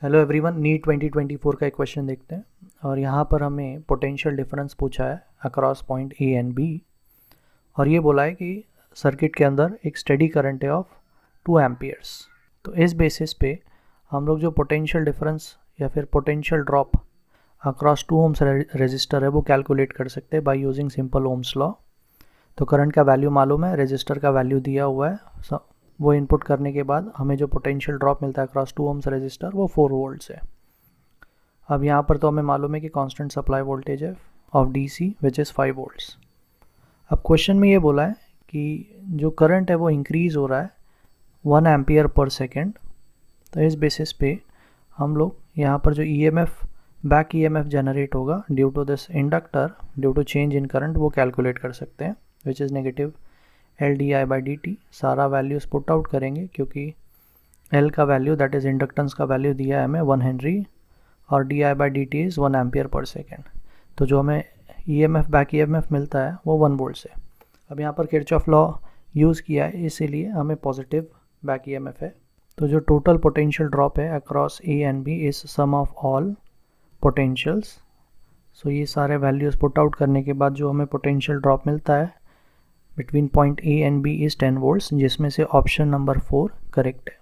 Hello everyone, NEET 2024 का एक question देखते हैं। और यहाँ पर हमें पोटेंशियल डिफरेंस पूछा है across point A and B, और ये बोला है कि सर्किट के अंदर एक स्टेडी करंट है ऑफ 2 एम्पियर्स। तो इस बेसिस पे हम लोग जो पोटेंशियल डिफरेंस या फिर potential drop across 2 ohms resistor है वो कैलकुलेट कर सकते हैं by using simple ohm's law. तो करंट का वैल्यू मालूम है, रेजिस्टर का वैल्यू दिया हुआ है, वो इनपुट करने के बाद हमें जो पोटेंशियल ड्रॉप मिलता है अक्रॉस 2 ओम्स रेजिस्टर वो 4 वोल्ट्स है। अब यहाँ पर तो हमें मालूम है कि कांस्टेंट सप्लाई वोल्टेज है of DC which is 5 volts. अब क्वेश्चन में ये बोला है कि जो करंट है वो इंक्रीज़ हो रहा है 1 एम्पियर पर सेकेंड। तो इस बेसिस पे हम लोग यहाँ पर जो ईएमएफ बैक ईएमएफ जनरेट होगा due to this inductor due to change in current वो कैलकुलेट कर सकते हैं, विच इज़ नेगेटिव LdI/dt। सारा वैल्यूज पुट आउट करेंगे क्योंकि L का वैल्यू दैट इज़ इंडक्टेंस का वैल्यू दिया है हमें 1 हेनरी और di/dt is 1 ampere per second. तो जो हमें EMF बैक EMF मिलता है वो 1 वोल्ट से। अब यहाँ पर किरचॉफ लॉ यूज़ किया है इसीलिए हमें पॉजिटिव बैक EMF है। तो जो टोटल पोटेंशियल ड्रॉप है across A and B is sum of all potentials. So ये सारे वैल्यूज़ पुट आउट करने के बाद जो हमें पोटेंशियल ड्रॉप मिलता है between point A and B is 10 volts, जिसमें से ऑप्शन नंबर 4 करेक्ट है।